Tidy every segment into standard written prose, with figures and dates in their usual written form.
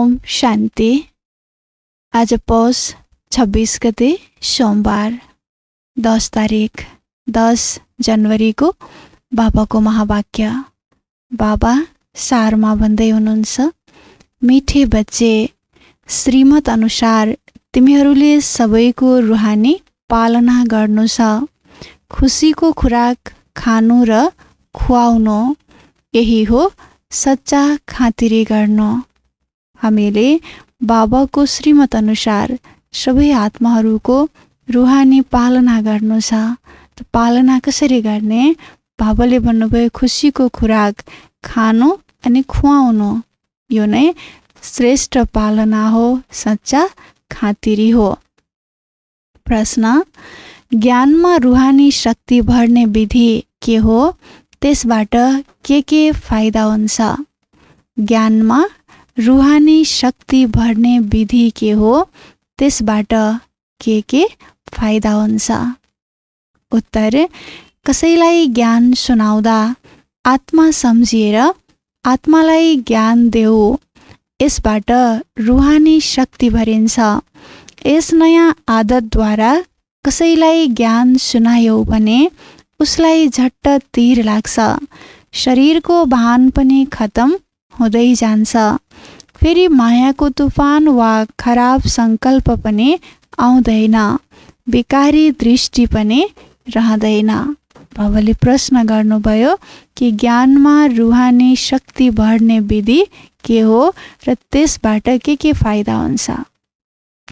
ओम शान्ति। आज पौष 26 गते सोमबार 10 तारिक 10 जनवरीको बाबाको महावाक्य। बाबा सारमा भन्दै हुनुहुन्छ, मिठे बच्चे, श्रीमत अनुसार तिमीहरूले सबैको रुहानी पालना गर्नु छ। खुसीको खुराक खानु र खुवाउनु, यही हो सच्चा खातिरी गर्नु। हामीले बाबाको श्रीमत अनुसार सबै आत्माहरूको रुहानी पालना गर्नु छ। पालना कसरी गर्ने? बाबाले भन्नुभयो, खुसीको खुराक खानु अनि खुवाउनु, यो नै श्रेष्ठ पालना हो, सच्चा खातिरी हो। प्रश्न, ज्ञानमा रुहानी शक्ति भर्ने विधि के हो? त्यसबाट के फाइदा हुन्छ? ज्ञानमा रुहानी शक्ति भर्ने विधि के हो? त्यसबाट के फाइदा हुन्छ? उत्तर, कसैलाई ज्ञान सुनाउँदा आत्मा सम्झिएर आत्मालाई ज्ञान देऊ, यसबाट रुहानी शक्ति भरिन्छ। यस नयाँ आदतद्वारा कसैलाई ज्ञान सुनायौ भने उसलाई झट्ट तीर लाग्छ। शरीरको भान पनि खतम हुँदै जान्छ। फेरि मायाको तुफान वा खराब सङ्कल्प पनि आउँदैन, विकारी दृष्टि पनि रहँदैन। बाबाले प्रश्न गर्नुभयो कि ज्ञानमा रुहानी शक्ति भर्ने विधि के हो र त्यसबाट के फाइदा हुन्छ?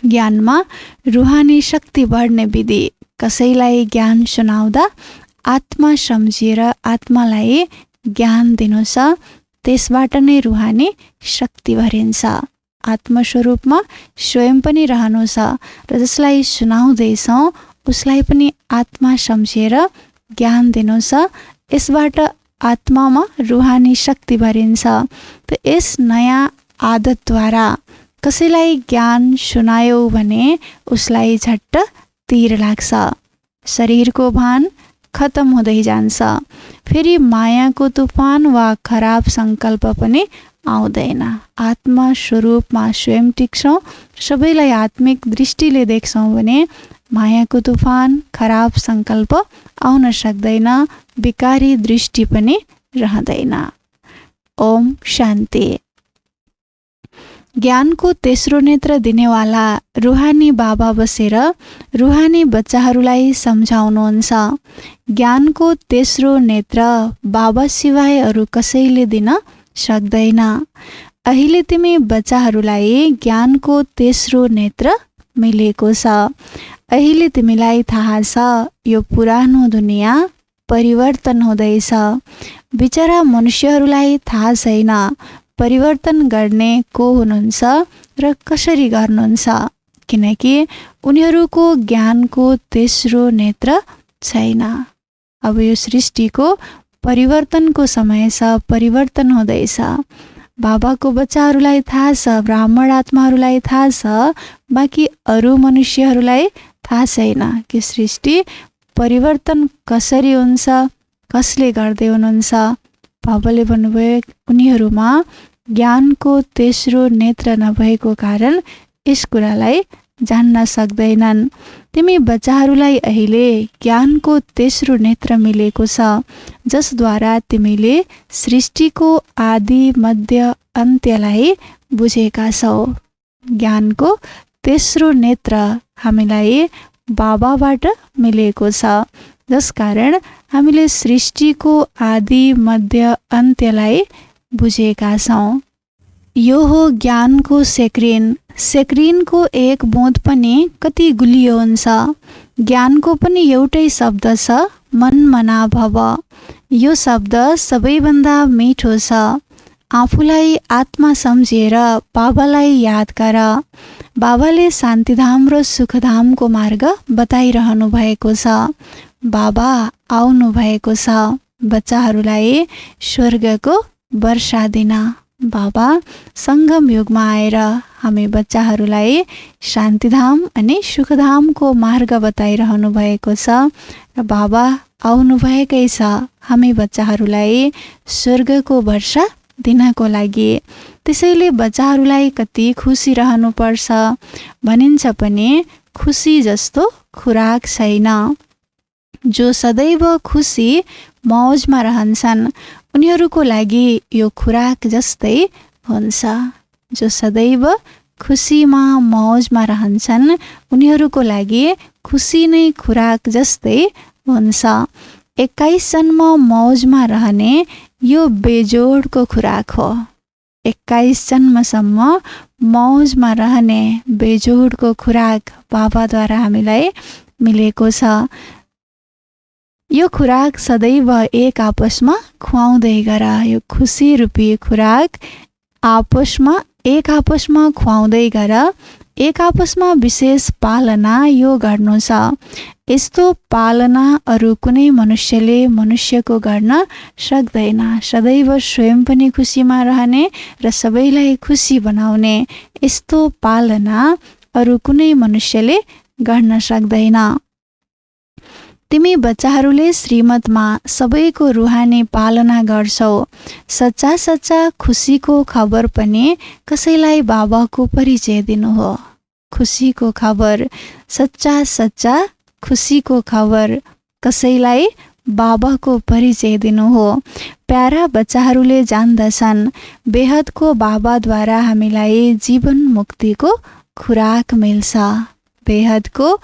ज्ञानमा रुहानी शक्ति भर्ने विधि, कसैलाई ज्ञान सुनाउँदा आत्मा सम्झिएर आत्मालाई ज्ञान दिनु छ, त्यसबाट नै रुहानी शक्ति भरिन्छ। आत्मस्वरूपमा स्वयं पनि रहनु छ र जसलाई सुनाउँदैछौँ उसलाई पनि आत्मा सम्झिएर ज्ञान दिनु छ, यसबाट आत्मामा रुहानी शक्ति भरिन्छ। त यस नयाँ आदतद्वारा कसैलाई ज्ञान सुनायौ भने उसलाई झट्ट तीर लाग्छ। शरीरको भान खतम हुँदै जान्छ। फेरि मायाको तुफान वा खराब सङ्कल्प पनि आउँदैन। आत्मा स्वरूपमा स्वयं टिक्छौँ, सबैलाई आत्मिक दृष्टिले देख्छौँ भने मायाको तुफान, खराब सङ्कल्प आउन सक्दैन, विकारी दृष्टि पनि रहँदैन। ओम शान्ति। ज्ञानको तेस्रो नेत्र दिनेवाला रुहानी बाबा बसेर रुहानी बच्चाहरूलाई सम्झाउनुहुन्छ। ज्ञानको तेस्रो नेत्र बाबा सिवाय अरू कसैले दिन सक्दैन। अहिले तिमी बच्चाहरूलाई ज्ञानको तेस्रो नेत्र मिलेको छ। अहिले तिमीलाई थाहा छ यो पुरानो दुनियाँ परिवर्तन हुँदैछ। बिचरा मनुष्यहरूलाई थाहा छैन परिवर्तन गर्ने को हुनुहुन्छ र कसरी गर्नुहुन्छ, किनकि उनीहरूको ज्ञानको तेस्रो नेत्र छैन। अब यो सृष्टिको परिवर्तनको समय छ, परिवर्तन हुँदैछ। बाबाको बच्चाहरूलाई थाहा छ, ब्राह्मण आत्माहरूलाई थाहा छ, बाँकी अरू मनुष्यहरूलाई थाहा छैन कि सृष्टि परिवर्तन कसरी हुन्छ, कसले गर्दै हुनुहुन्छ। बाबाले भन्नुभयो, उनीहरूमा ज्ञानको तेस्रो नेत्र नभएको कारण यस कुरालाई जान्न सक्दैनन्। तिमी बच्चाहरूलाई अहिले ज्ञानको तेस्रो नेत्र मिलेको छ, जसद्वारा तिमीले सृष्टिको आदि मध्य अन्त्यलाई बुझेका छौ। ज्ञानको तेस्रो नेत्र हामीलाई बाबाबाट मिलेको छ, जसकारण हामीले सृष्टिको आदि मध्य अन्त्यलाई बुझेका छौँ। यो हो ज्ञानको सेक्रिन। सेक्रिनको एक बुँद पनि कति गुलियो हुन्छ। ज्ञानको पनि एउटै शब्द छ, मन मना भव। यो शब्द सबैभन्दा मिठो छ। आफूलाई आत्मा सम्झिएर बाबालाई याद गर। बाबाले शान्तिधाम र सुखधामको मार्ग बताइरहनु भएको छ। बाबा आउनु भएको छ बच्चाहरूलाई स्वर्गको वर्षा दिन। बाबा सङ्गम युगमा आएर हामी बच्चाहरूलाई शान्तिधाम अनि सुखधामको मार्ग बताइरहनु भएको छ र बाबा आउनुभएकै छ हामी बच्चाहरूलाई स्वर्गको वर्षा दिनको लागि। त्यसैले बच्चाहरूलाई कति खुसी रहनुपर्छ भनिन्छ पनि खुसी जस्तो खुराक छैन। जो सदैव खुसी मौजमा रहन्छन् उनीहरूको लागि यो खुराक जस्तै हुन्छ। जो सदैव खुसीमा मौजमा रहन्छन् उनीहरूको लागि खुसी नै खुराक जस्तै हुन्छ। 21 जन्म मौजमा रहने यो बेजोडको खुराक हो। 21 जन्मसम्म मौजमा रहने बेजोडको खुराक बाबाद्वारा हामीलाई मिलेको छ। यो खुराक सदैव एक आपसमा खुवाउँदै गर। यो खुसी रूपी खुराक एक आपसमा खुवाउँदै गर। एक आपसमा विशेष पालना यो गर्नु छ। यस्तो पालना अरू कुनै मनुष्यले मनुष्यको गर्न सक्दैन। सदैव स्वयं पनि खुसीमा रहने र सबैलाई खुसी बनाउने यस्तो पालना अरू कुनै मनुष्यले गर्न सक्दैन। तिमी बच्चाहरूले श्रीमतमा सबैको रुहानी पालना गर्छौ। सच्चा सच्चा खुसीको खबर पनि कसैलाई बाबाको परिचय दिनु हो। खुसीको खबर, सच्चा सच्चा खुसीको खबर कसैलाई बाबाको परिचय दिनु हो। प्यारा बच्चाहरूले जान्दछन् बेहदको बाबाद्वारा हामीलाई जीवन मुक्तिको खुराक मिल्छ। बेहदको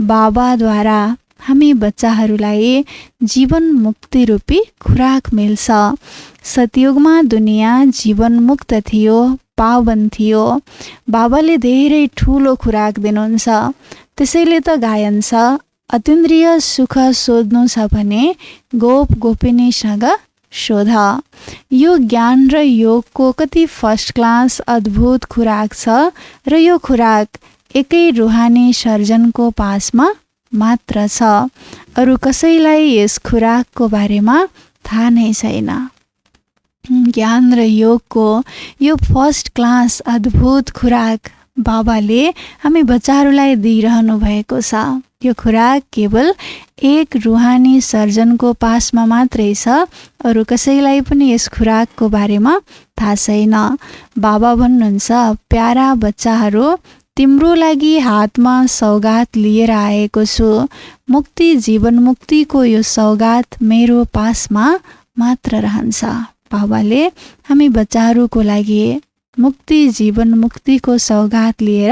बाबाद्वारा हामी बच्चाहरूलाई जीवन मुक्ति रूपी खुराक मिल्छ। सतयुगमा दुनियाँ जीवन मुक्त थियो, पावन थियो। बाबाले धेरै ठुलो खुराक दिनुहुन्छ। त्यसैले त गायन छ, अतीन्द्रिय सुख सोध्नु छ भने गोप गोपिनीसँग शोध। यो ज्ञान र योगको कति फर्स्ट क्लास अद्भुत खुराक छ र यो खुराक एकै रुहानी सर्जनको पासमा मात्र छ। अरू कसैलाई यस खुराकको बारेमा थाहा नै छैन। ज्ञान र योगको यो फर्स्ट क्लास अद्भुत खुराक बाबाले हामी बच्चाहरूलाई दिइरहनु भएको छ। यो खुराक केवल एक रुहानी सर्जनको पासमा मात्रै छ। अरू कसैलाई पनि यस खुराकको बारेमा थाहा छैन। बाबा भन्नुहुन्छ, प्यारा बच्चाहरू, तिम्रो लागि हातमा सौगात लिएर आएको छु। मुक्ति जीवन मुक्तिको यो सौगात मेरो पासमा मात्र रहन्छ। बाबाले हामी बच्चाहरूको लागि मुक्ति जीवन मुक्तिको सौगात लिएर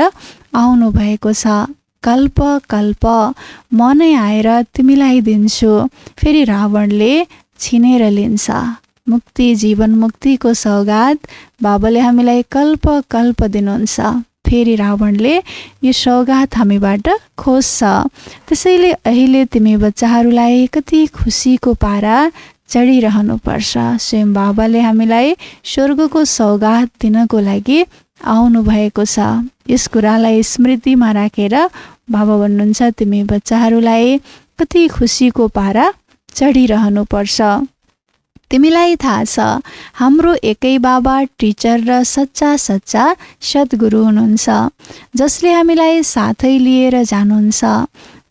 आउनु भएको छ। कल्प कल्प म नै आएर तिमीलाई दिन्छु, फेरि रावणले छिनेर लिन्छ। मुक्ति जीवन मुक्तिको सौगात बाबाले हामीलाई कल्प कल्प दिनुहुन्छ। फेरि रावणले यो सौगात हामीबाट खोज्छ। त्यसैले अहिले तिमी बच्चाहरूलाई कति खुसीको पारा चढिरहनुपर्छ। स्वयं बाबाले हामीलाई स्वर्गको सौगात दिनको लागि आउनु भएको छ। यस कुरालाई स्मृतिमा राखेर बाबा भन्नुहुन्छ, तिमी बच्चाहरूलाई कति खुसीको पारा चढिरहनुपर्छ। तिमीलाई थाहा छ हाम्रो एकै बाबा टिचर र सच्चा सच्चा सद्गुरु हुनुहुन्छ, जसले हामीलाई साथै लिएर जानुहुन्छ।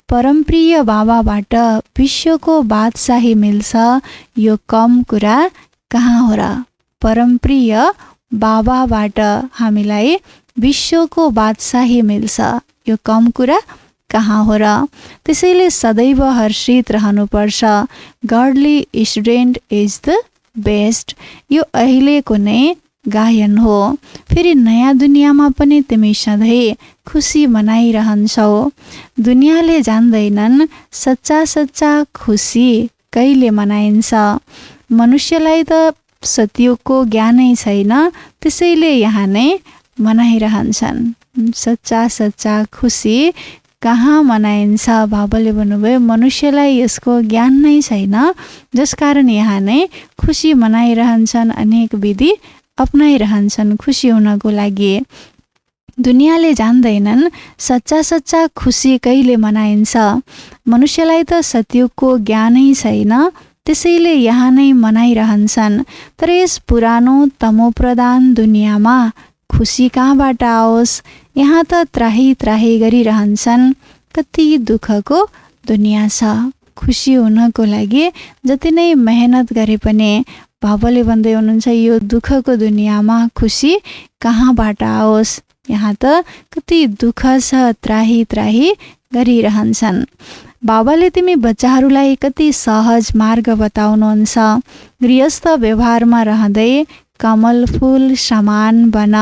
परमप्रिय बाबाबाट विश्वको बादशाही मिल्छ, यो कम कुरा कहाँ हो र। परमप्रिय बाबाबाट हामीलाई विश्वको बादशाही मिल्छ, यो कम कुरा कहाँ हो र। त्यसैले सदैव हर्षित रहनुपर्छ। Godly student is the best. यो अहिलेको नै गायन हो। फेरि नयाँ दुनियाँमा पनि तिमी सधैँ खुसी मनाइरहन्छौ। दुनियाँले जान्दैनन् सच्चा सच्चा खुसी कहिले मनाइन्छ। मनुष्यलाई त सत्यको ज्ञानै छैन, त्यसैले यहाँ नै मनाइरहन्छन्। सच्चा सच्चा खुसी कहाँ मनाइन्छ। बाबाले भन्नुभयो मनुष्यलाई यसको ज्ञान नै छैन, जसकारण यहाँ नै खुसी मनाइरहन्छन्, अनेक विधि अपनाइरहन्छन् खुसी हुनको लागि। दुनियाँले जान्दैनन् सच्चा सच्चा खुसी कहिले मनाइन्छ। मनुष्यलाई त सत्यको ज्ञानै छैन, त्यसैले यहाँ नै मनाइरहन्छन्। तर यस पुरानो तमोप्रधान दुनियाँमा खुसी कहाँबाट आओस्। यहाँ त त्राही त्राही गरिरहन्छन्। कति दुःखको दुनियाँ छ। खुसी हुनको लागि जति नै मेहनत गरे पनि बाबाले भन्दै हुनुहुन्छ यो दुःखको दुनियाँमा खुसी कहाँबाट आओस्। यहाँ त कति दुःख छ, त्राही त्राही गरिरहन्छन्। बाबाले तिमी बच्चाहरूलाई कति सहज मार्ग बताउनुहुन्छ। गृहस्थ व्यवहारमा रहँदै कमल फुल समान बन।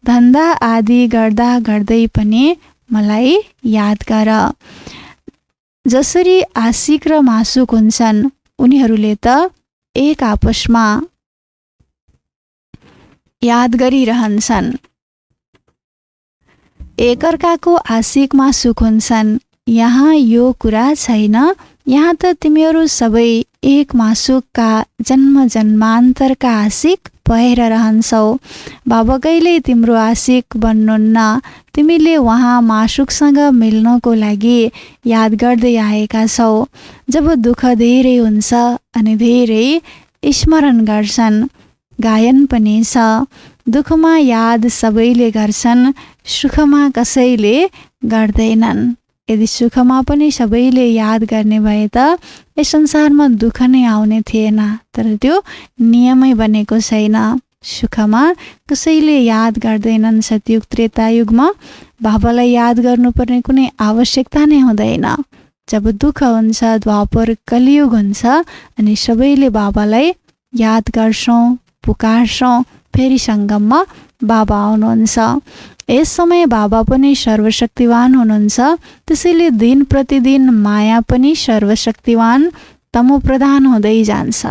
धन्दा आदि गर्दा गर्दै पनि मलाई याद गर। जसरी आशिक र मासुक हुन्छन् उनीहरूले त एक आपसमा याद गरिरहन्छन्, एकअर्काको आशिक मासुक हुन्छन्। यहाँ यो कुरा छैन। यहाँ त तिमीहरू सबै एक मासुकका जन्म जन्मान्तरका आशिक भएर रहन्छौ। बाबा कहिल्यै तिम्रो आशिक बन्नुहुन्न। तिमीले उहाँ मासुकसँग मिल्नको लागि याद गर्दै आएका छौ। जब दुःख धेरै हुन्छ अनि धेरै स्मरण गर्छन्। गायन पनि छ, दुःखमा याद सबैले गर्छन्, सुखमा कसैले गर्दैनन्। यदि सुखमा पनि सबैले याद गर्ने भए त यस संसारमा दुःख नै आउने थिएन। तर त्यो नियमै बनेको छैन। सुखमा कसैले याद गर्दैनन्। सतयुग त्रेतायुगमा बाबालाई याद गर्नुपर्ने कुनै आवश्यकता नै हुँदैन। जब दुःख हुन्छ, द्वापर कलियुग हुन्छ अनि सबैले बाबालाई याद गर्छौँ, पुकार्छौँ। फेरि सङ्गममा बाबा आउनुहुन्छ। यस समय बाबा पनि सर्वशक्तिवान हुनुहुन्छ। त्यसैले दिन प्रतिदिन माया पनि सर्वशक्तिवान तमोप्रधान हुँदै जान्छ।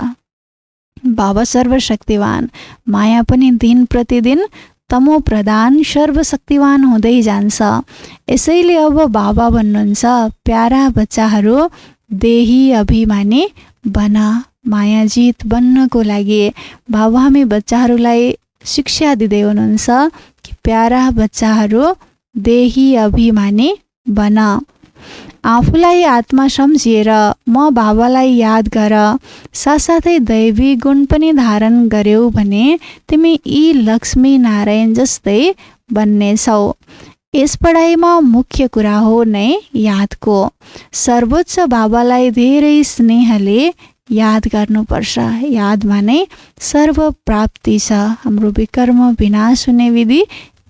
बाबा सर्वशक्तिवान, माया पनि दिन प्रतिदिन तमोप्रधान सर्वशक्तिवान हुँदै जान्छ। यसैले अब बाबा भन्नुहुन्छ प्यारा बच्चाहरू देही अभिमानी बन। मायाजित बन्नको लागि बाबा हामी बच्चाहरूलाई शिक्षा दिँदै हुनुहुन्छ कि प्यारा बच्चाहरू देही अभिमानी बन। आफूलाई आत्मा सम्झिएर म बाबालाई याद गर। साथसाथै दैवी गुण पनि धारण गर्यौ भने तिमी यी लक्ष्मी नारायण जस्तै बन्नेछौ। यस पढाइमा मुख्य कुरा हो नै यादको। सर्वोच्च बाबालाई धेरै स्नेहले याद गर्नुपर्छ। यादमा नै सर्व प्राप्ति छ। हाम्रो विकर्म विनाश हुने विधि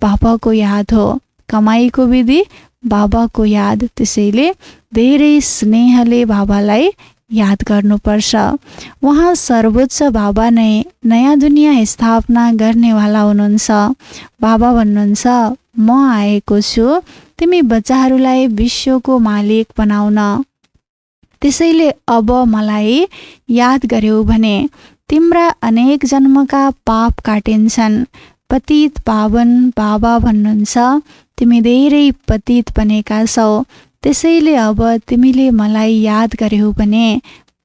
बाबाको याद हो। कमाइको विधि बाबाको याद। त्यसैले धेरै स्नेहले बाबालाई याद गर्नुपर्छ। उहाँ सर्वोच्च बाबा नै नयाँ दुनियाँ स्थापना गर्नेवाला हुनुहुन्छ। बाबा भन्नुहुन्छ म आएको छु तिमी बच्चाहरूलाई विश्वको मालिक बनाउन। त्यसैले अब मलाई याद गर्यौ भने तिम्रा अनेक जन्मका पाप काटिन्छन्। पतित पावन बाबा भन्नुहुन्छ तिमी धेरै पतित बनेका छौ। त्यसैले अब तिमीले मलाई याद गर्यौ भने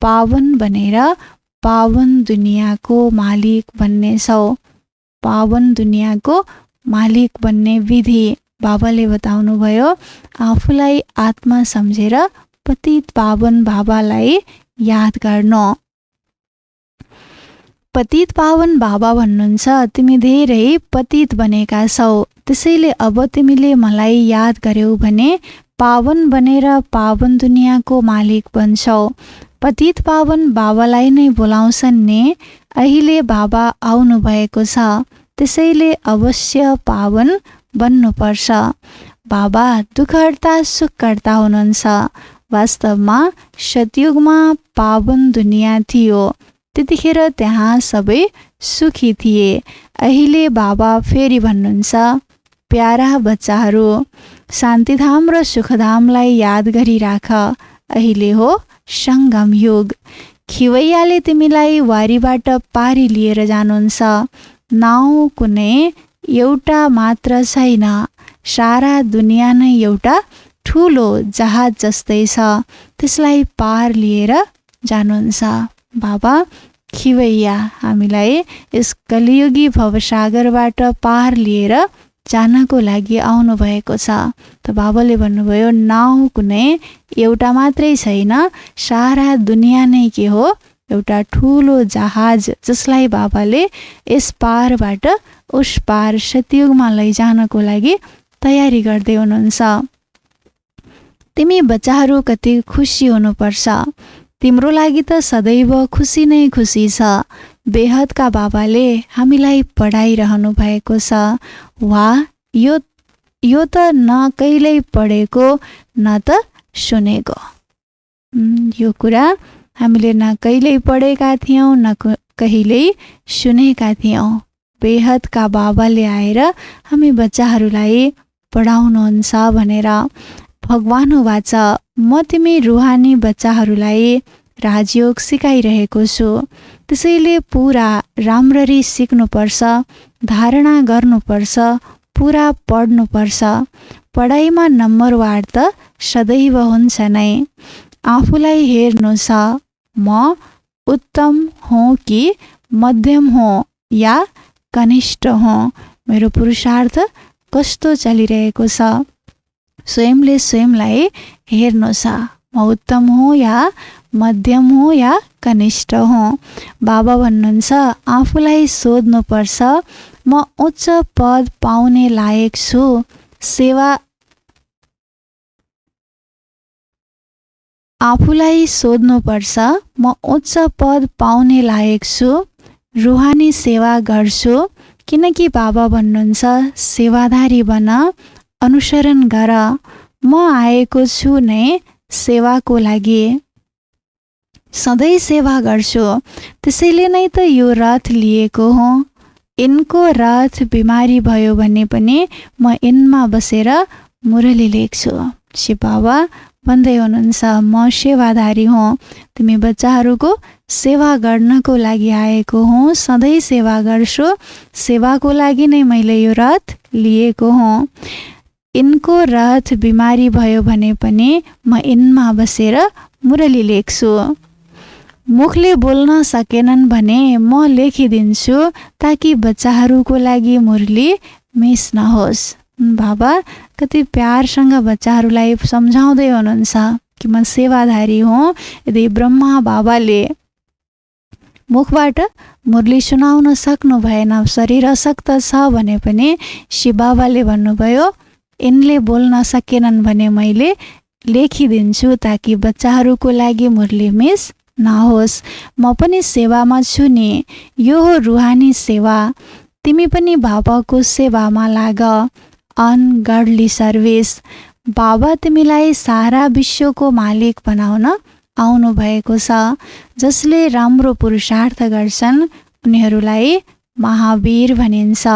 पावन बनेर पावन दुनियाँको मालिक बन्नेछौ। पावन दुनियाँको मालिक बन्ने विधि बाबाले बताउनुभयो। आफूलाई आत्मा सम्झेर पतित पावन बाबालाई याद गर्नु। पतित पावन बाबा भन्नुहुन्छ तिमी धेरै पतित बनेका छौ। त्यसैले अब तिमीले मलाई याद गर्यौ भने पावन बनेर पावन दुनियाँको मालिक बन्छौ। पतित पावन बाबालाई नै बोलाउँछन् नि। अहिले बाबा आउनु भएको छ। त्यसैले अवश्य पावन बन्नुपर्छ। बाबा दुःखहर्ता सुखकर्ता हुनुहुन्छ। वास्तवमा सतयुगमा पावन दुनियाँ थियो। त्यतिखेर त्यहाँ सबै सुखी थिए। अहिले बाबा फेरि भन्नुहुन्छ प्यारा बच्चाहरू शान्तिधाम र सुखधामलाई याद गरिराख। अहिले हो सङ्गम युग। खिवैयाले तिमीलाई वारीबाट पारी लिएर जानुहुन्छ। नाउँ कुनै एउटा मात्र छैन। सारा दुनियाँ नै एउटा ठुलो जहाज जस्तै छ। त्यसलाई पार लिएर जानुहुन्छ। बाबा खिवैया हामीलाई यस कलियुगी भवसागरबाट पार लिएर जानको लागि आउनुभएको छ। त बाबाले भन्नुभयो नाउँ कुनै एउटा मात्रै छैन। सारा दुनियाँ नै के हो एउटा ठुलो जहाज जसलाई बाबाले यस पारबाट उस पार सतयुगमा लैजानको लागि तयारी गर्दै हुनुहुन्छ। तिमी बच्चाहरू कति खुसी हुनुपर्छ। तिम्रो लागि त सदैव खुसी नै खुसी छ। बेहदका बाबाले हामीलाई पढाइरहनु भएको छ। वा यो त न कहिल्यै पढेको न त सुनेको। यो कुरा हामीले न कहिल्यै पढेका थियौँ न कहिल्यै सुनेका थियौँ। बेहदका बाबाले आएर हामी बच्चाहरूलाई पढाउनुहुन्छ भनेर भगवान वाच म तिमी रुहानी बच्चाहरूलाई राजयोग सिकाइरहेको छु। त्यसैले पुरा राम्ररी सिक्नुपर्छ, धारणा गर्नुपर्छ, पुरा पढ्नुपर्छ। पढाइमा नम्बरवार त सदैव हुन्छ नै। आफूलाई हेर्नु छ, म उत्तम हुँ कि मध्यम हुँ या कनिष्ठ हुँ, मेरो पुरुषार्थ कस्तो चलिरहेको छ। स्वयंले स्वयंलाई हेर्नु छ, म उत्तम हुँ या मध्यम हुँ या कनिष्ठ हुँ। बाबा भन्नुहुन्छ आफूलाई सोध्नुपर्छ, म उच्च पद पाउने लायक छु, आफूलाई सोध्नुपर्छ, म उच्च पद पाउने लायक छु, रुहानी सेवा गर्छु। किनकि बाबा भन्नुहुन्छ सेवाधारी बन, अनुसरण गर। म आएको छु नै सेवाको लागि, सधैँ सेवा गर्छु। त्यसैले नै त यो रथ लिएको हुँ। यिनको रथ बिमारी भयो भने पनि म यिनमा बसेर मुरली लेख्छु। शिव बाबा भन्दै हुनुहुन्छ म सेवाधारी हुँ, तिमी बच्चाहरूको सेवा गर्नको लागि आएको हुँ, सधैँ सेवा गर्छु। सेवाको लागि नै मैले यो रथ लिएको हुँ। यिनको रथ बिमारी भयो भने पनि म यिनमा बसेर मुरली लेख्छु। मुखले बोल्न सकेनन् भने म लेखिदिन्छु ताकि बच्चाहरूको लागि मुरली मिस नहोस्। बाबा कति प्यारसँग बच्चाहरूलाई सम्झाउँदै हुनुहुन्छ कि म सेवाधारी हुँ। यदि ब्रह्मा बाबाले मुखबाट मुरली सुनाउन सक्नु भएन, शरीर अशक्त छ भने पनि शिव बाबाले भन्नुभयो यिनले बोल्न सकेनन् भने मैले लेखिदिन्छु ताकि बच्चाहरूको लागि मुरली मिस नहोस्। म पनि सेवामा छु नि, यो हो रुहानी सेवा। तिमी पनि बाबाको सेवामा लाग, अनगढली सर्भिस। बाबा तिमीलाई सारा विश्वको मालिक बनाउन आउनु भएको छ। जसले राम्रो पुरुषार्थ गर्छन् उनीहरूलाई महावीर भनिन्छ।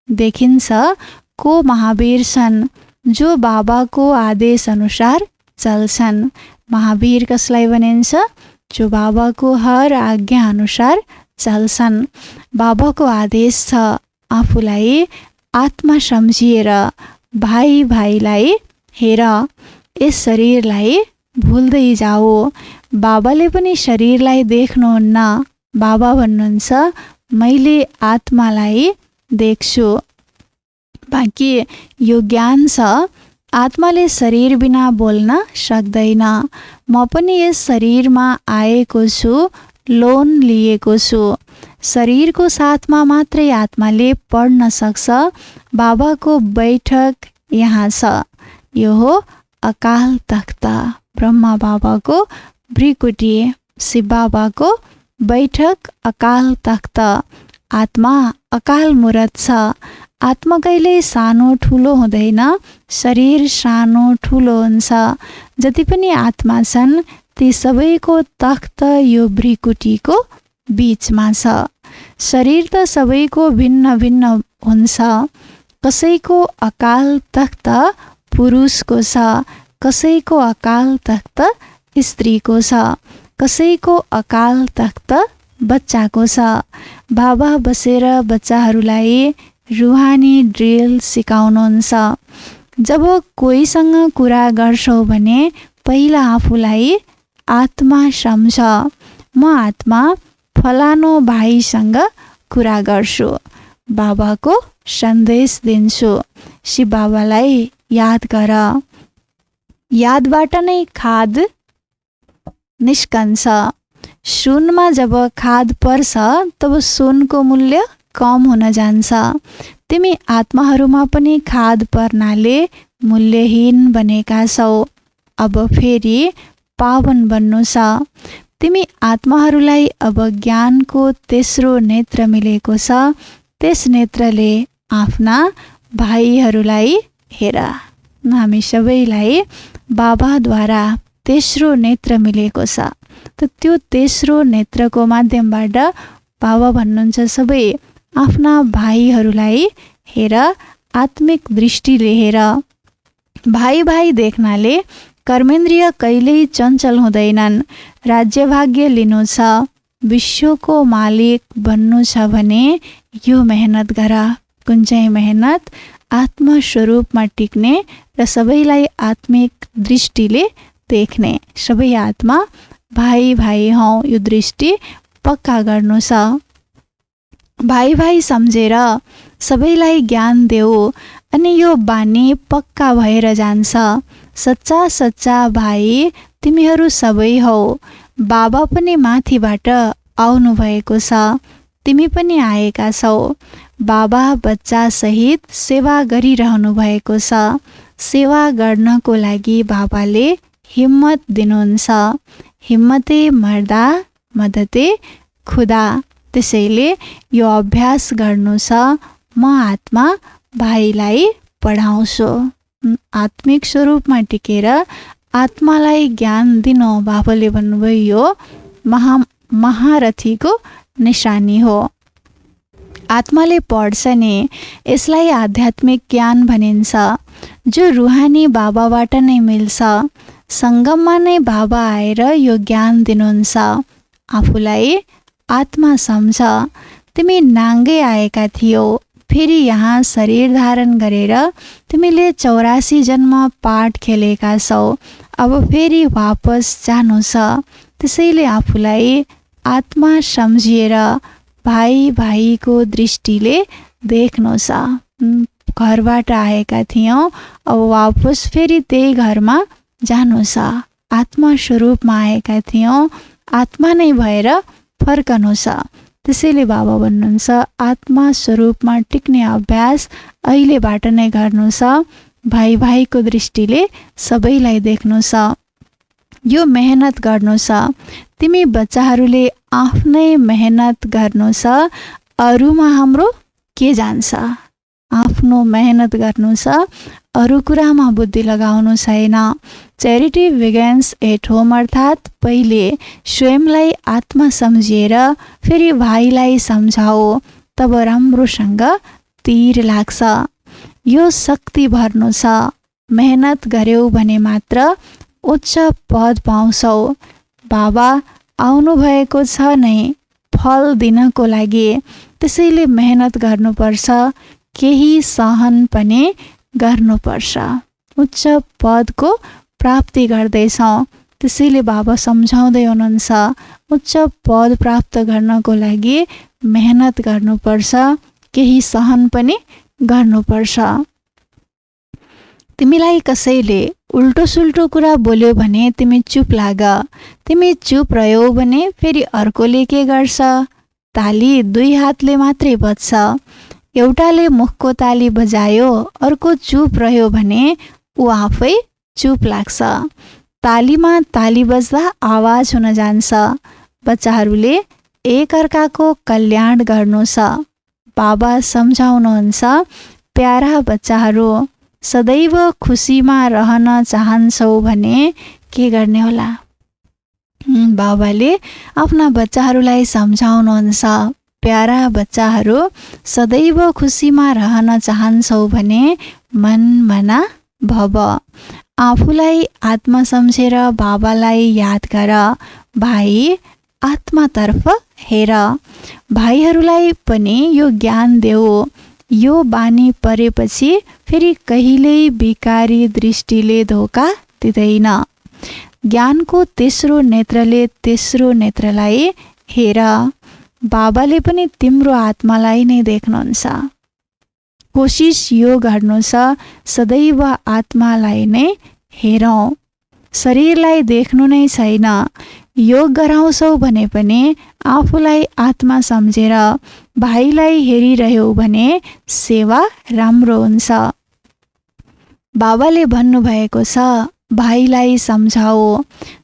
देखिन्छ को महावीर छन्, जो बाबाको आदेश अनुसार चल्छन्। महावीर कसलाई भनिन्छ, जो बाबाको हर आज्ञा अनुसार चल्छन्। बाबाको आदेश छ आफूलाई आत्मा सम्झिएर भाइ भाइलाई हेर, यस शरीरलाई भुल्दै जाऊ। बाबाले पनि शरीरलाई देख्नुहुन्न। बाबा भन्नुहुन्छ मैले आत्मालाई देख्छु। बाँकी यो ज्ञान छ आत्माले शरीर बिना बोल्न सक्दैन। म पनि यस शरीरमा आएको छु, लोन लिएको छु। शरीरको साथमा मात्रै आत्माले पढ्न सक्छ। बाबाको बैठक यहाँ छ, यो हो अकाल तख्त। ब्रह्मा बाबाको भ्रिकुटी, शिव बाबाको बैठक अकाल तख्त। आत्मा अकाल मूर्त छ। आत्मा कहिल्यै सानो ठुलो हुँदैन, शरीर सानो ठुलो हुन्छ। जति पनि आत्मा छन् ती सबैको तख्त यो भ्रिकुटीको बीचमा छ। शरीर त सबैको भिन्न भिन्न हुन्छ। कसैको अकाल तख्त पुरुषको छ, कसैको अकाल तख्त स्त्रीको छ, कसैको अकाल तख्त बच्चाको छ। बाबा बसेर बच्चाहरूलाई रुहानी ड्रिल सिकाउनुहुन्छ। जब कोहीसँग कुरा गर्छौ भने पहिला आफूलाई आत्मा सम्झ। म आत्मा फलानो भाइसँग कुरा गर्छु, बाबाको सन्देश दिन्छु। शिव बाबालाई याद गर। यादबाट नै खाद निस्कन्छ। सुनमा जब खाद पर्छ तब सुनको मूल्य कम हुन जान्छ। तिमी आत्माहरूमा पनि खाद पर्नाले मूल्यहीन बनेका छौ। अब फेरि पावन बन्नु छ। तिमी आत्माहरूलाई अब ज्ञानको तेस्रो नेत्र मिलेको छ, त्यस नेत्रले आफ्ना भाइहरूलाई हेर। हामी सबैलाई बाबाद्वारा तेस्रो नेत्र मिलेको छ। त त्यो तेस्रो नेत्रको माध्यमबाट बाबा भन्नुहुन्छ सबै आफ्ना भाइहरूलाई हेर, आत्मिक दृष्टिले हेर। भाइ भाइ देख्नाले कर्मेन्द्रिय कहिल्यै चञ्चल हुँदैनन्। राज्यभाग्य लिनु छ, विश्वको मालिक बन्नु छ भने यो मेहनत गर। कुन चाहिँ मेहनत? आत्मस्वरूपमा टिक्ने र सबैलाई आत्मिक दृष्टिले देख्ने। सबै आत्मा भाइ भाइ हौ, यो दृष्टि पक्का गर्नु छ। भाइ भाइ सम्झेर सबैलाई ज्ञान देऊ अनि यो बानी पक्का भएर जान्छ। सच्चा सच्चा भाइ तिमीहरू सबै हौ। बाबा पनि माथिबाट आउनु भएको छ, तिमी पनि आएका छौ। बाबा बच्चा सहित सेवा गरिरहनु भएको छ। सेवा गर्नको लागि बाबाले हिम्मत दिनुहुन्छ। हिम्मते मर्दा मदते खुदा। त्यसैले यो अभ्यास गर्नु छ, म आत्मा भाइलाई पढाउँछु। आत्मिक स्वरूपमा टिकेर आत्मालाई ज्ञान दिनु बाबाले भन्नुभयो यो महारथीको निशानी हो। आत्माले पढ्छ नि, यसलाई आध्यात्मिक ज्ञान भनिन्छ, जो रुहानी बाबाबाट नै मिल्छ। सङ्गममा नै बाबा आएर यो ज्ञान दिनुहुन्छ। आफूलाई आत्मा सम्झ। तिमी नाङ्गै आएका थियौ, फेरि यहाँ शरीर धारण गरेर तिमीले 84 जन्म पाठ खेलेका छौ। अब फेरि वापस जानु छ। त्यसैले आफूलाई आत्मा सम्झिएर भाइ भाइको दृष्टिले देख्नु छ। घरबाट आएका थियौँ, अब वापस फेरि त्यही घरमा जानु छ। आत्मा स्वरूपमा आएका थियौँ, आत्मा नै भएर फर्कनु छ। त्यसैले बाबा भन्नुहुन्छ आत्मा स्वरूपमा टिक्ने अभ्यास अहिलेबाट नै गर्नु छ। भाइ भाइको दृष्टिले सबैलाई देख्नु छ। यो मेहनत गर्नु छ। तिमी बच्चाहरूले आफ्नै मेहनत गर्नु छ। अरूमा हाम्रो के जान्छ? आफ्नो मेहनत गर्नु छ, अरू कुरामा बुद्धि लगाउनु छैन। च्यारिटी बिगेन्स एट होम, अर्थात् पहिले स्वयंलाई आत्मा सम्झिएर फेरि भाइलाई सम्झाऊ, तब राम्रोसँग तीर लाग्छ। यो शक्ति भर्नु छ। मेहनत गर्यौ भने मात्र उच्च पद पाउँछौ। बाबा आउनुभएको छ नै फल दिनको लागि। त्यसैले मेहनत गर्नुपर्छ, केही सहन पनि गर्नुपर्छ। उच्च पदको प्राप्ति गर्दैछौँ। त्यसैले बाबा सम्झाउँदै हुनुहुन्छ उच्च पद प्राप्त गर्नको लागि मेहनत गर्नुपर्छ, केही सहन पनि गर्नुपर्छ। तिमीलाई कसैले उल्टो सुल्टो कुरा बोल्यो भने तिमी चुप लाग। तिमी चुप रह्यौ भने फेरि अर्कोले के गर्छ? ताली दुई हातले मात्रै बज्छ। एउटाले मुखको ताली बजायो, अर्को चुप रह्यो भने ऊ आफै चुप लाग्छ। तालीमा ताली बज्दा आवाज हुन जान्छ। बच्चाहरूले एकअर्काको कल्याण गर्नु छ। बाबा सम्झाउनुहुन्छ, प्यारा बच्चाहरू, सदैव खुसीमा रहन चाहन्छौ भने के गर्ने होला? बाबाले आफ्ना बच्चाहरूलाई सम्झाउनुहुन्छ, प्यारा बच्चाहरू, सदैव खुसीमा रहन चाहन्छौ भने मन मना भव। आफूलाई आत्मा सम्झेर बाबालाई याद गर। भाइ आत्मातर्फ हेर। भाइहरूलाई पनि यो ज्ञान देऊ। यो बानी परेपछि फेरि कहिल्यै विकारी दृष्टिले धोका दिँदैन। ज्ञानको तेस्रो नेत्रले तेस्रो नेत्रलाई हेर। बाबाले पनि तिम्रो आत्मालाई नै देख्नुहुन्छ। कोसिस यो गर्नु छ, सदैव आत्मालाई नै हेरौँ। शरीरलाई देख्नु नै छैन। योग गराउँछौ भने पनि आफूलाई आत्मा सम्झेर भाइलाई हेरिरह्यौ भने सेवा राम्रो हुन्छ। बाबाले भन्नुभएको छ, भाइलाई सम्झाओ।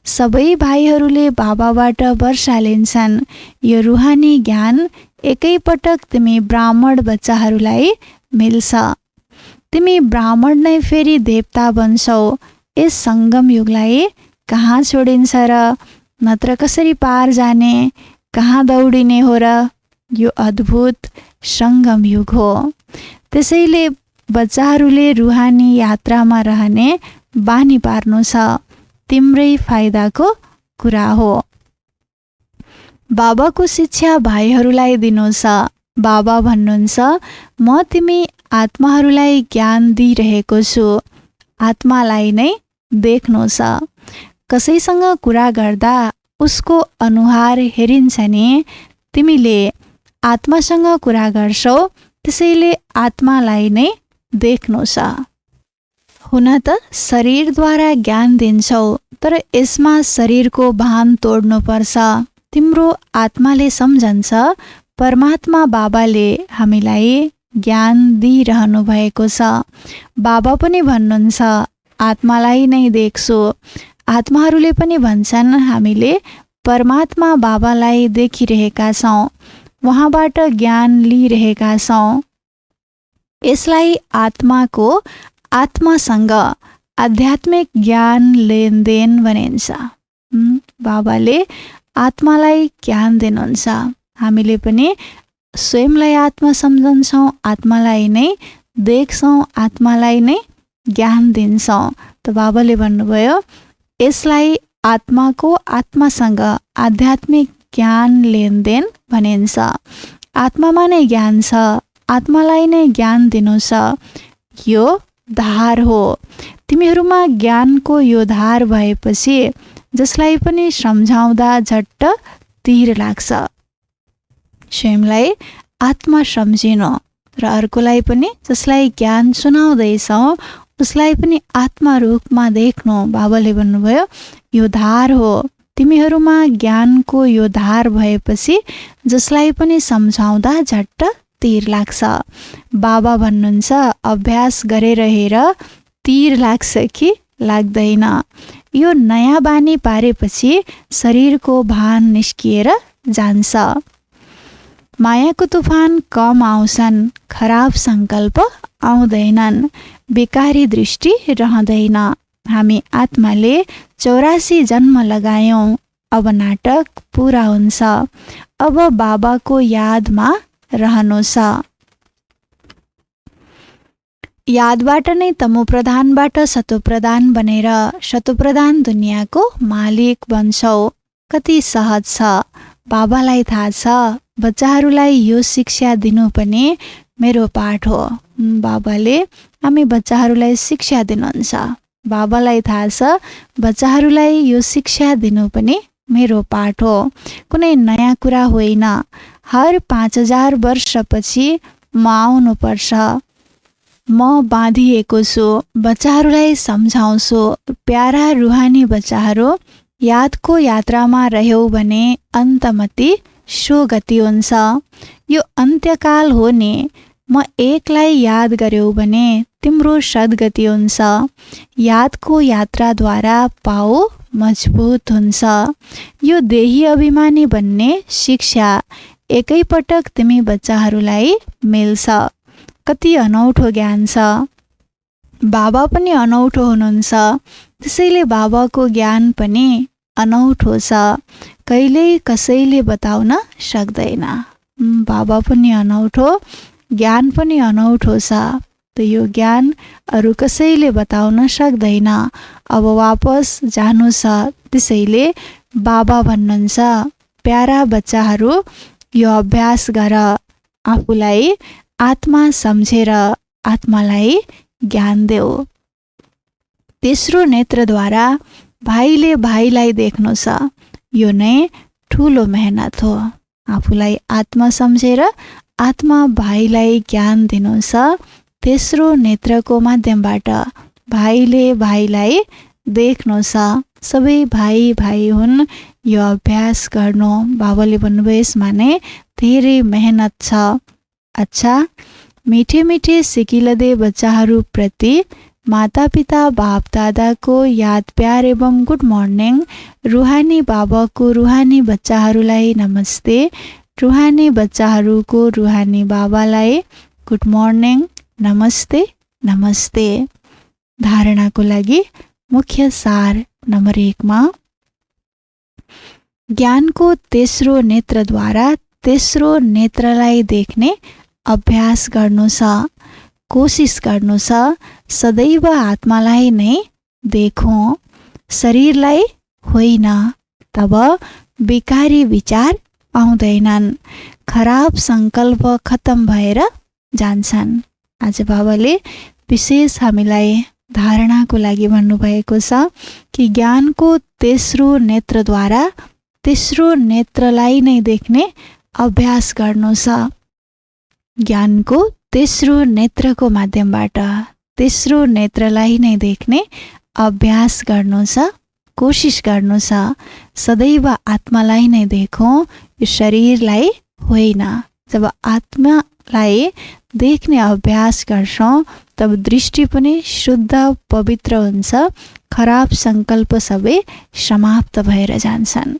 सबै भाइहरूले बाबाबाट वर्षा लिन्छन्। यो रुहानी ज्ञान एकैपटक तिमी ब्राह्मण बच्चाहरूलाई मिल्छ। तिमी ब्राह्मण नै फेरि देवता बन्छौ। यस सङ्गम युगलाई कहाँ छोडिन्छ र? नत्र कसरी पार जाने? कहाँ दौडिने हो र? यो अद्भुत सङ्गम युग हो। त्यसैले बच्चाहरूले रुहानी यात्रामा रहने बानी पार्नु छ। तिम्रै फाइदाको कुरा हो। बाबाको शिक्षा भाइहरूलाई दिनु छ। बाबा भन्नुहुन्छ, म तिमी आत्माहरूलाई ज्ञान दिइरहेको छु। आत्मालाई नै देख्नु छ। कसैसँग कुरा गर्दा उसको अनुहार हेरिन्छ नि। तिमीले आत्मासँग कुरा गर्छौ, त्यसैले आत्मालाई नै देख्नु छ। हुन त शरीरद्वारा ज्ञान दिन्छौ, तर यसमा शरीरको भान तोड्नुपर्छ। तिम्रो आत्माले सम्झन्छ परमात्मा बाबाले हामीलाई ज्ञान दिइरहनु भएको छ। बाबा पनि भन्नुहुन्छ, आत्मालाई नै देख्छु। आत्माहरूले पनि भन्छन्, हामीले परमात्मा बाबालाई देखिरहेका छौँ, उहाँबाट ज्ञान लिइरहेका छौँ। यसलाई आत्माको आत्मासँग आध्यात्मिक ज्ञान लेनदेन भनिन्छ। बाबाले आत्मालाई ज्ञान दिनुहुन्छ। हामीले पनि स्वयंलाई आत्मा सम्झन्छौँ, आत्मालाई नै देख्छौँ, आत्मालाई नै ज्ञान दिन्छौँ। त बाबाले भन्नुभयो, यसलाई आत्माको आत्मासँग आध्यात्मिक ज्ञान लेनदेन भनिन्छ। आत्मामा नै ज्ञान छ, आत्मालाई नै ज्ञान दिनु छ। यो धार हो। तिमीहरूमा ज्ञानको यो धार भएपछि जसलाई पनि सम्झाउँदा झट्ट तीर लाग्छ। स्वयंलाई आत्मा सम्झिनु र अर्कोलाई पनि जसलाई ज्ञान सुनाउँदैछौँ उसलाई पनि आत्मा रूपमा देख्नु। बाबाले भन्नुभयो, यो धार हो। तिमीहरूमा ज्ञानको यो धार भएपछि जसलाई पनि सम्झाउँदा झट्ट तीर लाग्छ। बाबा भन्नुहुन्छ, अभ्यास गरेर हेर तीर लाग्छ कि लाग्दैन। यो नयाँ बानी पारेपछि शरीरको भान निस्किएर जान्छ। मायाको तुफान कम आउँछन्, खराब सङ्कल्प आउँदैनन्, बेकारी दृष्टि रहँदैन। हामी आत्माले 84 जन्म लगायौँ। अब नाटक पुरा हुन्छ। अब बाबाको यादमा रहनु छ। यादबाट नै तमोप्रधानबाट सतोप्रधान बनेर सतोप्रधान दुनियाँको मालिक बन्छौ। कति सहज छ। बाबालाई थाहा छ। बच्चाहरूलाई यो शिक्षा दिनु पनि मेरो पाठ हो। बाबाले हामी बच्चाहरूलाई शिक्षा दिनुहुन्छ। बाबालाई थाहा छ बच्चाहरूलाई यो शिक्षा दिनु पनि मेरो पाठ हो। कुनै नयाँ कुरा होइन। हर 5000 वर्षपछि म आउनुपर्छ। म बाँधिएको छु। बच्चाहरूलाई सम्झाउँछु। प्यारा रुहानी बच्चाहरू, यादको यात्रामा रह्यौ भने अन्तमति सुगति हुन्छ। यो अन्त्यकाल हो नि। म एकलाई याद गर्यौ भने तिम्रो सद्गति हुन्छ। यादको यात्राद्वारा पाउ मजबुत हुन्छ। यो देही अभिमानी बन्ने शिक्षा एकैपटक तिमी बच्चाहरूलाई मिल्छ। कति अनौठो ज्ञान छ। बाबा पनि अनौठो हुनुहुन्छ, त्यसैले बाबाको ज्ञान पनि अनौठो छ। कहिल्यै कसैले बताउन सक्दैन। बाबा पनि अनौठो, ज्ञान पनि अनौठो छ। त यो ज्ञान अरू कसैले बताउन सक्दैन। अब वापस जानु छ। त्यसैले बाबा भन्नुहुन्छ, प्यारा बच्चाहरू, यो अभ्यास गर। आफूलाई आत्मा सम्झेर आत्मालाई ज्ञान देऊ। तेस्रो नेत्रद्वारा भाइले भाइलाई देख्नु छ। यो नै ठुलो मेहनत हो। आफूलाई आत्मा सम्झेर आत्मा भाइलाई ज्ञान दिनु छ। तेस्रो नेत्रको माध्यमबाट भाइले भाइलाई देख्नु छ। सबै भाइ भाइ हुन्। यो अभ्यास गर्नु। बाबाले भन्नुभयो, यसमा नै धेरै मेहनत छ। अच्छा, मिठे मिठे सिकिलदे बच्चाहरूप्रति माता पिता बाप दादाको याद प्यार एवं गुड मर्निङ। रुहानी बाबाको रुहानी बच्चाहरूलाई नमस्ते। रुहानी बच्चाहरूको रुहानी बाबालाई गुड मर्निङ, नमस्ते नमस्ते। धारणाको लागि मुख्य सार नम्बर 1 मा ज्ञानको तेस्रो नेत्रद्वारा तेस्रो नेत्रलाई देख्ने अभ्यास गर्नु छ। कोसिस गर्नु छ सदैव आत्मालाई नै देखौँ, शरीरलाई होइन। तब विकारी विचार आउँदैनन्, खराब सङ्कल्प खत्तम भएर जान्छन्। आज बाबाले विशेष हामीलाई धारणाको लागि भन्नुभएको छ कि ज्ञानको तेस्रो नेत्रद्वारा तेस्रो नेत्रलाई नै देख्ने अभ्यास गर्नु छ। ज्ञानको तेस्रो नेत्रको माध्यमबाट तेस्रो नेत्रलाई नै देख्ने अभ्यास गर्नु छ, कोसिस गर्नु छ सदैव आत्मालाई नै देखौँ, यो शरीरलाई होइन। जब आत्मालाई देख्ने अभ्यास गर्छौँ तब दृष्टि पनि शुद्ध पवित्र हुन्छ, खराब सङ्कल्प सबै समाप्त भएर जान्छन्।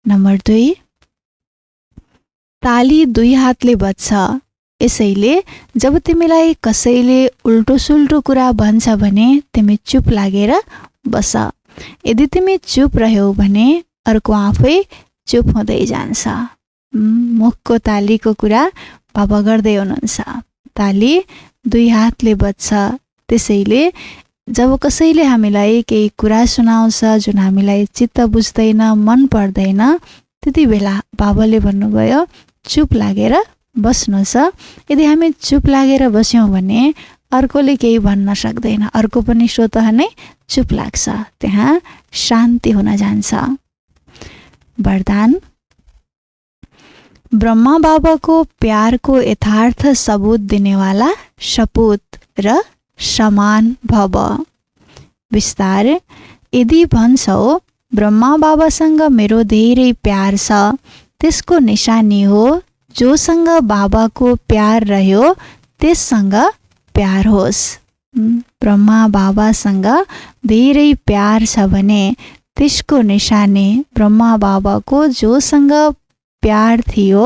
नम्बर 2, ताली 2 हातले बज्छ। यसैले जब तिमीलाई कसैले उल्टो सुल्टो कुरा भन्छ भने तिमी चुप लागेर बस। यदि तिमी चुप रह्यौ भने अर्को आफै चुप हुँदै जान्छ। मुखको तालीको कुरा बाबा गर्दै हुनुहुन्छ। ताली 2 हातले बज्छ। त्यसैले जब कसैले हामीलाई केही कुरा सुनाउँछ जुन हामीलाई चित्त बुझ्दैन, मन पर्दैन, त्यति बेला बाबाले भन्नुभयो चुप लागेर बस्नु छ। यदि हामी चुप लागेर बस्यौँ भने अर्कोले केही भन्न सक्दैन, अर्को पनि स्वतः नै चुप लाग्छ, त्यहाँ शान्ति हुन जान्छ। वरदान, ब्रह्मा बाबाको प्यारको यथार्थ सबूत दिनेवाला सपूत र समान भव। विस्तार, यदि भन्छौ ब्रह्मा बाबासँग मेरो धेरै प्यार छ, त्यसको निशानी हो जोसँग बाबाको प्यार रह्यो त्यससँग प्यार होस्। ब्रह्मा बाबासँग धेरै प्यार छ भने त्यसको निशानी ब्रह्मा बाबाको जोसँग प्यार थियो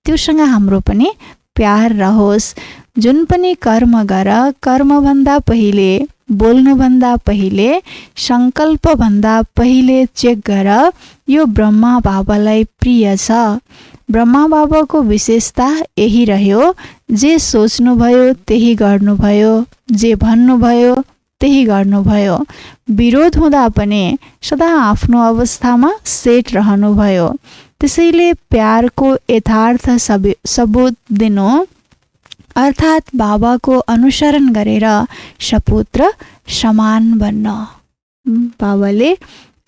त्योसँग हाम्रो पनि प्यार रहोस्। जुन पनि कर्म गर, कर्मभन्दा पहिले, बोल्नुभन्दा पहिले, सङ्कल्पभन्दा पहिले चेक गर यो ब्रह्मा बाबालाई प्रिय छ। ब्रह्मा बाबाको विशेषता यही रह्यो, जे सोच्नुभयो त्यही गर्नुभयो, जे भन्नुभयो त्यही गर्नुभयो। विरोध हुँदा पनि सदा आफ्नो अवस्थामा सेट रहनुभयो। त्यसैले प्यारको यथार्थ सबूत दिनु अर्थात् बाबाको अनुसरण गरेर सपुत्र समान बन्न। बाबाले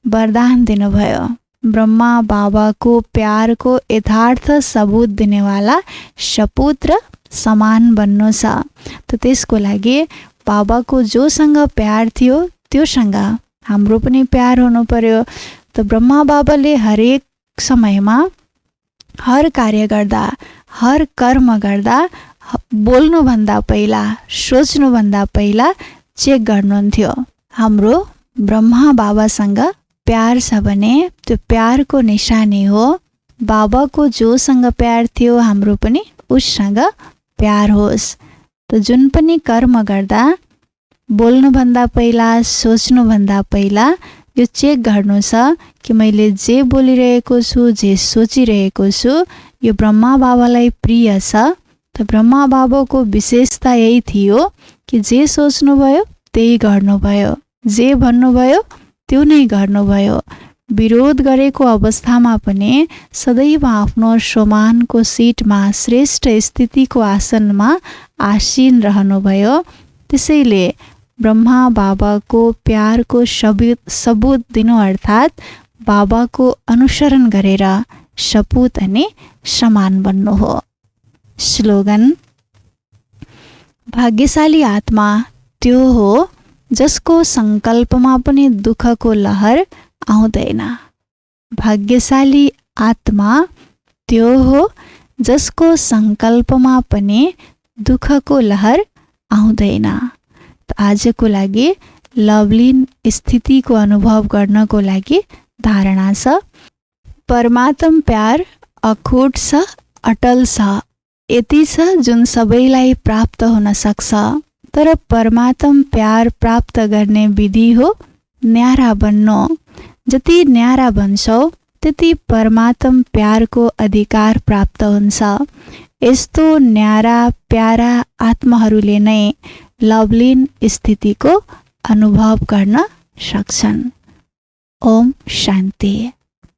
वरदान दिनुभयो, ब्रह्मा बाबाको प्यारको यथार्थ सबूत दिनेवाला सपुत्र समान बन्नु छ। त त्यसको लागि बाबाको जोसँग प्यार थियो त्योसँग हाम्रो पनि प्यार हुनु पर्यो। त ब्रह्मा बाबाले हरेक समयमा हर कार्य गर्दा, हर कर्म गर्दा बोल्नुभन्दा पहिला, सोच्नुभन्दा पहिला चेक गर्नुहुन्थ्यो। हाम्रो ब्रह्मा बाबासँग प्यार छ भने त्यो प्यारको निशानी हो बाबाको जोसँग प्यार थियो हाम्रो पनि उससँग प्यार होस्। त जुन पनि कर्म गर्दा बोल्नुभन्दा पहिला, सोच्नुभन्दा पहिला यो चेक गर्नु छ कि मैले जे बोलिरहेको छु, जे सोचिरहेको छु यो ब्रह्मा बाबालाई प्रिय छ। त ब्रह्मा बाबाको विशेषता यही थियो कि जे सोच्नुभयो त्यही गर्नुभयो, जे भन्नुभयो त्यो नै गर्नुभयो। विरोध गरेको अवस्थामा पनि सदैव आफ्नो सम्मानको सिटमा, श्रेष्ठ स्थितिको आसनमा आसीन रहनुभयो। त्यसैले ब्रह्मा बाबाको प्यारको सबूत दिनु अर्थात् बाबाको अनुसरण गरेर सपूत अनि समान बन्नु हो। स्लोगन, भाग्यशाली आत्मा त्यो हो जसको सङ्कल्पमा पनि दुःखको लहर आउँदैन। भाग्यशाली आत्मा त्यो हो जसको सङ्कल्पमा पनि दुःखको लहर आउँदैन। आजको लागि लभलीन स्थितिको अनुभव गर्नको लागि धारणा छ। परमात्म प्यार अखुट छ, अटल छ। यति छ जुन सबैलाई प्राप्त हुन सक्छ। तर परमात्म प्यार प्राप्त गर्ने विधि हो न्यारा बन्नु। जति न्यारा बन्छौ त्यति परमात्म प्यारको अधिकार प्राप्त हुन्छ। यस्तो न्यारा प्यारा आत्माहरूले नै लभलीन स्थितिको अनुभव गर्न सक्छन्। ओम शान्ति।